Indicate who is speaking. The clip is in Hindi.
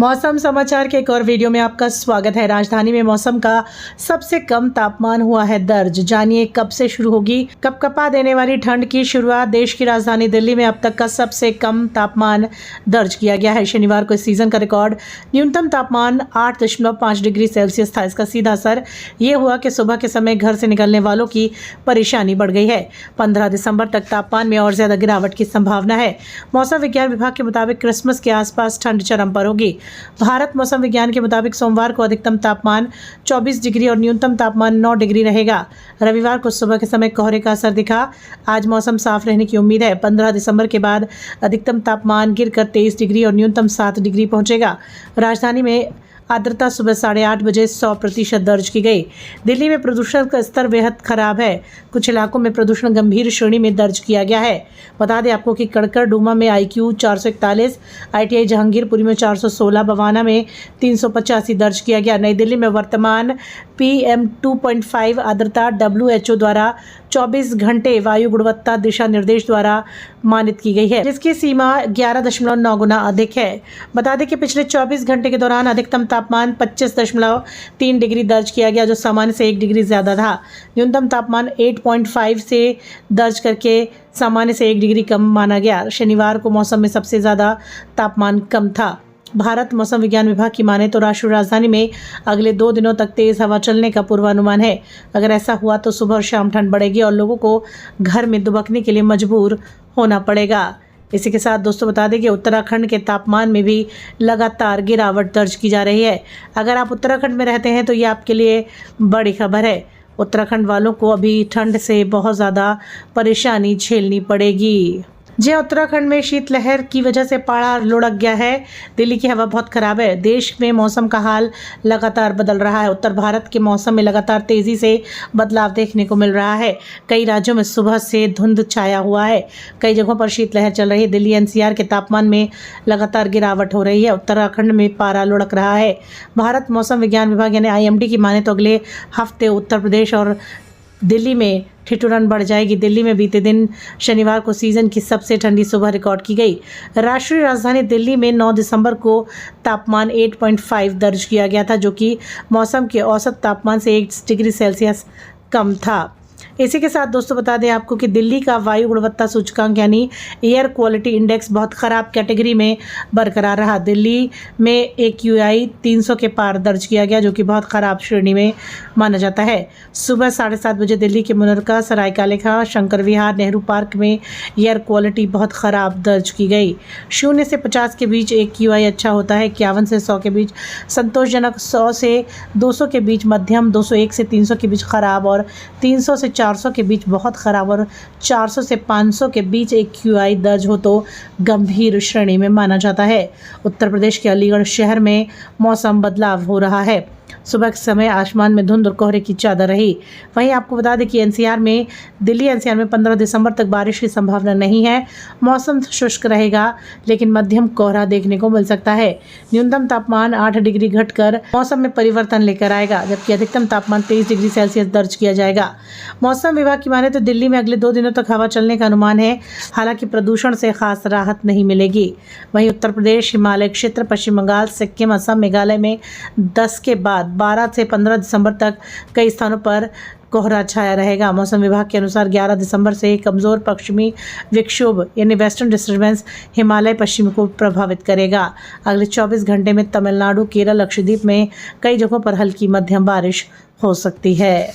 Speaker 1: मौसम समाचार के एक और वीडियो में आपका स्वागत है। राजधानी में मौसम का सबसे कम तापमान हुआ है दर्ज। जानिए कब से शुरू होगी कपकपा देने वाली ठंड की शुरुआत। देश की राजधानी दिल्ली में अब तक का सबसे कम तापमान दर्ज किया गया है। शनिवार को इस सीजन का रिकॉर्ड न्यूनतम तापमान 8.5 डिग्री सेल्सियस था। इसका सीधा असर ये हुआ कि सुबह के समय घर से निकलने वालों की परेशानी बढ़ गई है। 15 दिसंबर तक तापमान में और ज्यादा गिरावट की संभावना है। मौसम विज्ञान विभाग के मुताबिक क्रिसमस के आसपास ठंड चरम पर होगी। भारत मौसम विज्ञान के मुताबिक सोमवार को अधिकतम तापमान 24 डिग्री और न्यूनतम तापमान 9 डिग्री रहेगा। रविवार को सुबह के समय कोहरे का असर दिखा। आज मौसम साफ रहने की उम्मीद है। 15 दिसंबर के बाद अधिकतम तापमान गिरकर 23 डिग्री और न्यूनतम 7 डिग्री पहुंचेगा। राजधानी में आर्द्रता सुबह 8:30 बजे 100% दर्ज की गई। दिल्ली में प्रदूषण का स्तर बेहद खराब है। कुछ इलाकों में प्रदूषण गंभीर श्रेणी में दर्ज किया गया है। बता दें आपको कि कड़कर डूमा में IQ 441, ITI जहांगीरपुरी में 416, बवाना में 385 दर्ज किया गया। नई दिल्ली में वर्तमान PM 2.5 आर्द्रता WHO द्वारा 24 घंटे वायु गुणवत्ता दिशा निर्देश द्वारा मानित की गई है, जिसकी सीमा 11.9 गुना अधिक है। बता दें कि पिछले 24 घंटे के दौरान अधिकतम तापमान 25.3 डिग्री दर्ज किया गया, जो सामान्य से 1 डिग्री ज़्यादा था। न्यूनतम तापमान 8.5 से दर्ज करके सामान्य से 1 डिग्री कम माना गया। शनिवार को मौसम में सबसे ज़्यादा तापमान कम था। भारत मौसम विज्ञान विभाग की माने तो राष्ट्रीय राजधानी में अगले 2 दिनों तक तेज हवा चलने का पूर्वानुमान है। अगर ऐसा हुआ तो सुबह और शाम ठंड बढ़ेगी और लोगों को घर में दुबकने के लिए मजबूर होना पड़ेगा। इसी के साथ दोस्तों बता दें कि उत्तराखंड के तापमान में भी लगातार गिरावट दर्ज की जा रही है। अगर आप उत्तराखंड में रहते हैं तो ये आपके लिए बड़ी खबर है। उत्तराखंड वालों को अभी ठंड से बहुत ज़्यादा परेशानी झेलनी पड़ेगी। जी, उत्तराखंड में शीतलहर की वजह से पारा लुढ़क गया है। दिल्ली की हवा बहुत खराब है। देश में मौसम का हाल लगातार बदल रहा है। उत्तर भारत के मौसम में लगातार तेजी से बदलाव देखने को मिल रहा है। कई राज्यों में सुबह से धुंध छाया हुआ है। कई जगहों पर शीतलहर चल रही है। दिल्ली NCR के तापमान में लगातार गिरावट हो रही है। उत्तराखंड में पारा लुढ़क रहा है। भारत मौसम विज्ञान विभाग यानी IMD की माने तो अगले हफ्ते उत्तर प्रदेश और दिल्ली में ठिठुरन बढ़ जाएगी। दिल्ली में बीते दिन शनिवार को सीजन की सबसे ठंडी सुबह रिकॉर्ड की गई। राष्ट्रीय राजधानी दिल्ली में 9 दिसंबर को तापमान 8.5 दर्ज किया गया था, जो कि मौसम के औसत तापमान से 1 डिग्री सेल्सियस कम था। इसी के साथ दोस्तों बता दें आपको कि दिल्ली का वायु गुणवत्ता सूचकांक यानी एयर क्वालिटी इंडेक्स बहुत ख़राब कैटेगरी में बरकरार रहा। दिल्ली में AQI 300 के पार दर्ज किया गया, जो कि बहुत ख़राब श्रेणी में माना जाता है। सुबह 7:30 बजे दिल्ली के मुनर्का, सरायकाले खां, शंकर विहार, नेहरू पार्क में एयर क्वालिटी बहुत ख़राब दर्ज की गई। 0 से 50 के बीच AQI अच्छा होता है, 51 से 100 के बीच संतोषजनक, 100 से 200 के बीच मध्यम, 201 से 300 के बीच खराब और 300 से 400 के बीच बहुत खराब और 400 से 500 के बीच AQI दर्ज हो तो गंभीर श्रेणी में माना जाता है। उत्तर प्रदेश के अलीगढ़ शहर में मौसम बदलाव हो रहा है। सुबह के समय आसमान में धुंध और कोहरे की चादर रही। वहीं आपको बता दें कि दिल्ली NCR में 15 दिसंबर तक बारिश की संभावना नहीं है। मौसम शुष्क रहेगा, लेकिन मध्यम कोहरा देखने को मिल सकता है। न्यूनतम तापमान 8 डिग्री घटकर मौसम में परिवर्तन लेकर आएगा, जबकि अधिकतम तापमान 23 डिग्री सेल्सियस दर्ज किया जाएगा। मौसम विभाग की माने तो दिल्ली में अगले 2 दिनों तक हवा चलने का अनुमान है। हालांकि प्रदूषण से खास राहत नहीं मिलेगी। वहीं उत्तर प्रदेश, हिमालय क्षेत्र, पश्चिम बंगाल, सिक्किम, असम, मेघालय में 10 के बाद 12 से 15 दिसंबर तक कई स्थानों पर कोहरा छाया रहेगा। मौसम विभाग के अनुसार 11 दिसंबर से कमज़ोर पश्चिमी विक्षोभ यानी वेस्टर्न डिस्टर्बेंस हिमालय पश्चिम को प्रभावित करेगा। अगले 24 घंटे में तमिलनाडु, केरल, लक्षद्वीप में कई जगहों पर हल्की मध्यम बारिश हो सकती है।